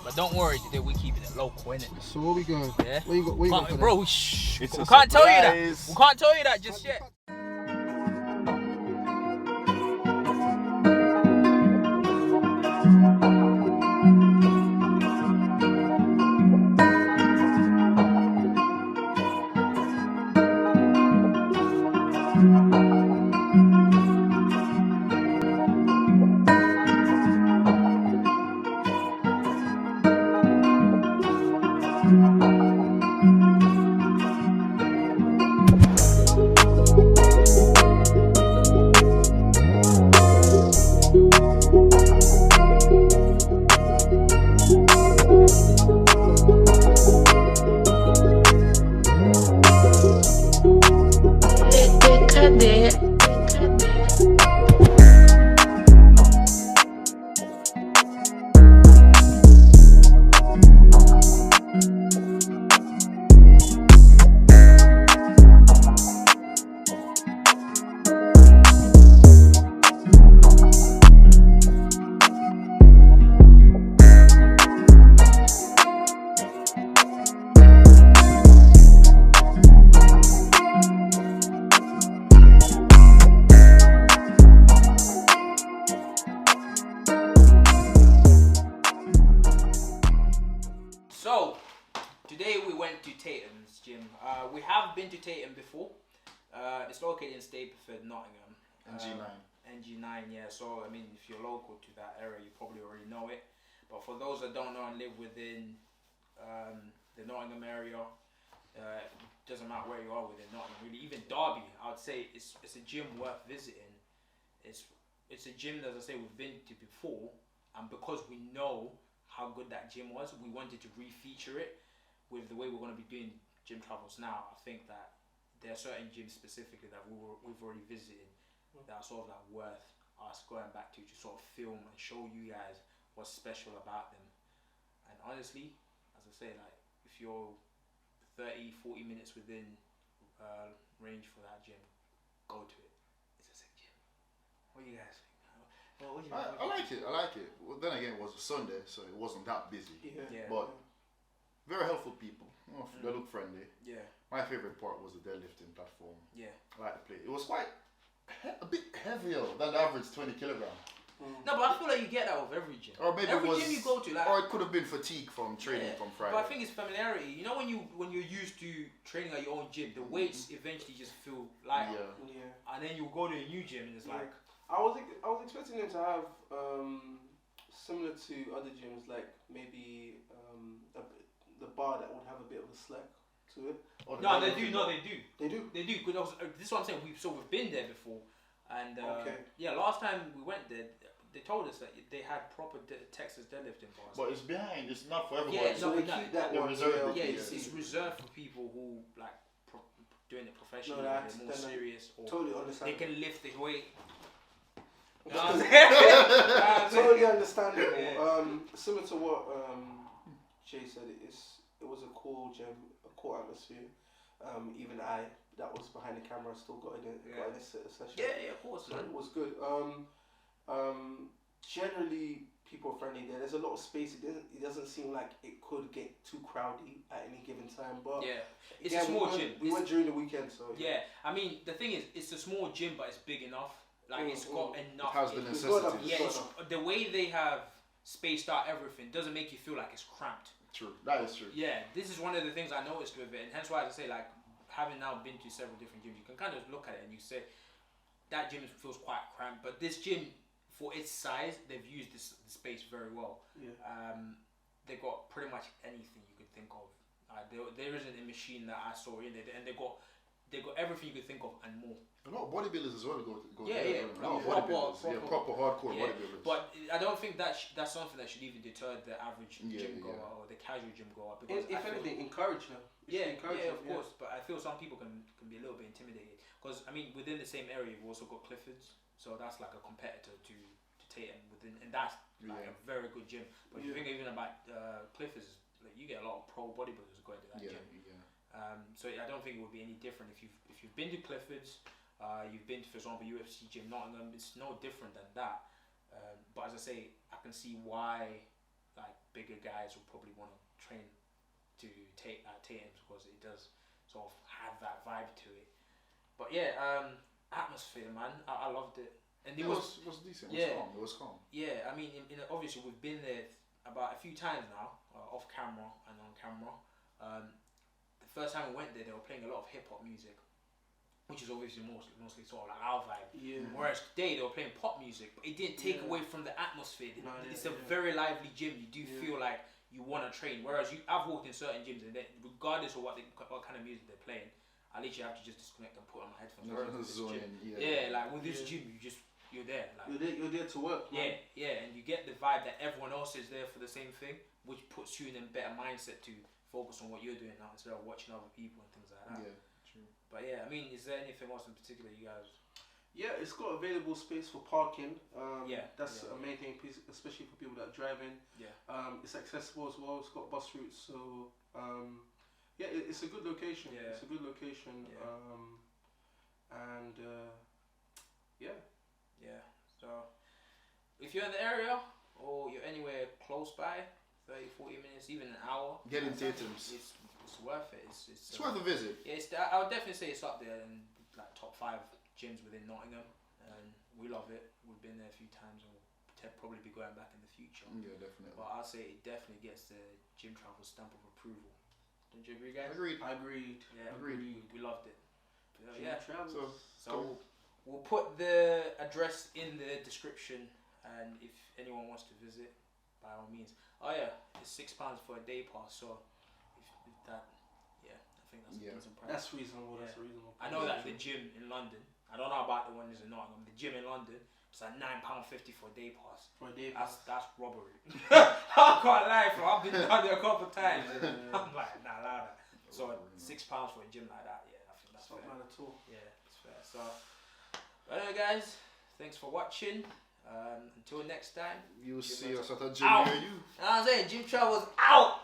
But don't worry, today we keeping it local, innit? So where we going? Yeah. Where you got? Bro, shh. We It's can't tell you that. surprise. We can't tell you that just yet. So, today we went to Tathams gym. We have been to Tatham before. It's located in Stapleford, Nottingham. NG9. NG9, yeah. So, I mean, if you're local to that area, you probably already know it. But for those that don't know and live within the Nottingham area, doesn't matter where you are within Nottingham, really. Even Derby, I would say it's a gym worth visiting. It's a gym, as I say, we've been to before, and because we know how good that gym was, we wanted to re-feature it with the way we're going to be doing gym travels now. I think that there are certain gyms specifically that we've already visited that are sort of like worth us going back to sort of film and show you guys what's special about them. And honestly, as I say, like if you're 30-40 minutes within range for that gym, go to it. It's a sick gym. What do you guys think? I like it. Well, then again, it was a Sunday, so it wasn't that busy. Yeah. But very helpful people. They look friendly. Yeah. My favorite part was the deadlifting platform. Yeah. I like the plate. It was quite a bit heavier than the average 20 kilogram. No, but I feel like you get that with every gym. Or maybe every it was, gym you go to, like, or it could have been fatigue from training from Friday. But I think it's familiarity. You know, when you're used to training at your own gym, the weights eventually just feel lighter. Yeah. And then you go to a new gym and it's like. I was expecting them to have similar to other gyms, like maybe the bar that would have a bit of a slack to it. No, they do. No, they do. They do. They do. Because this is what I'm saying. We've been there before, and Okay. yeah, last time we went there, they told us that they had proper Texas deadlifting bars. But it's behind. It's not for everybody. Yeah, So they keep that one reserved. yeah, it's reserved for people who like doing it professionally. No, they're more serious, or totally understand. they can lift the weight. Totally understandable. Yeah. Similar to what Jay said, it was a cool gym, a cool atmosphere. Even that was behind the camera, still got in a session. Yeah, of course. So it was good. Generally, people are friendly there. There's a lot of space. It doesn't seem like it could get too crowded at any given time. But yeah, it's a small gym. We went during the weekend, so yeah. I mean, the thing is, it's a small gym, but it's big enough. Like it's got enough. It has the necessities. Yeah, the way they have spaced out everything doesn't make you feel like it's cramped. True, that is true. Yeah, this is one of the things I noticed with it, and hence why I say, like, having now been to several different gyms, you can kind of look at it and you say that gym feels quite cramped, but this gym, for its size, they've used the space very well. Yeah. They got pretty much anything you could think of. There isn't a machine that I saw in there, and they got everything you could think of and more. A lot of bodybuilders as well go Yeah, there. Proper hardcore yeah. bodybuilders. But I don't think that's something that should even deter the average gym goer or the casual gym goer. Because if anything, encourage them. Of course. But I feel some people can be a little bit intimidated because I mean within the same area we've also got Clifford's, so that's like a competitor to Tatham within, and that's like a very good gym. But if you think even about Clifford's, like you get a lot of pro bodybuilders going to that gym. So I don't think it would be any different if you've been to Clifford's. You've been to, for example, UFC Gym Nottingham. It's no different than that. But as I say, I can see why like bigger guys will probably want to train to take Tathams because it does sort of have that vibe to it. But yeah, atmosphere, man, I loved it, and it was decent. Yeah. It was calm. Yeah, I mean, obviously we've been there about a few times now, off camera and on camera. The first time we went there, they were playing a lot of hip hop music, which is obviously mostly sort of like our vibe. Yeah. Whereas today they were playing pop music, but it didn't take away from the atmosphere. It's a very lively gym. You do feel like you want to train. Whereas I've walked in certain gyms and regardless of what kind of music they're playing, I literally have to just disconnect and put on my headphones. Like with this gym, you're there. Like, you're there to work. Man. Yeah, and you get the vibe that everyone else is there for the same thing, which puts you in a better mindset to focus on what you're doing now instead of watching other people and things like that. Yeah, true. But yeah, I mean, is there anything else in particular you guys? Yeah, it's got available space for parking. That's a main thing, especially for people that are driving. Yeah. It's accessible as well. It's got bus routes, so it's a good location. Yeah. It's a good location. Yeah. Yeah. So, if you're in the area or you're anywhere close by, 30, 40 minutes, even an hour, get in Tathams. It's worth it. It's worth a visit. Yeah, I would definitely say it's up there in like top 5 gyms within Nottingham, and we love it. We've been there a few times, and we'll probably be going back in the future. Yeah, definitely. But I'll say it definitely gets the Gym Travel stamp of approval. Don't you agree, guys? Agreed. Yeah, agreed. We loved it. Gym Travel. So we'll put the address in the description, and if anyone wants to visit, by all means. Oh yeah, it's £6 for a day pass. So if that, I think that's a decent price. That's reasonable. Yeah. That's a reasonable I price. know that the gym in London, I don't know about the ones in Nottingham. The gym in London, it's like £9.50 for a day pass. For a day pass. That's robbery. I can't lie, bro. I've been down there a couple of times. I'm like, nah, allow that. So £6 for a gym like that, I think that's not fair. bad at all. Yeah, it's fair. So, anyway, guys, thanks for watching. Until next time, You'll see us at a gym out. near you. I'm saying Gym Travel's out.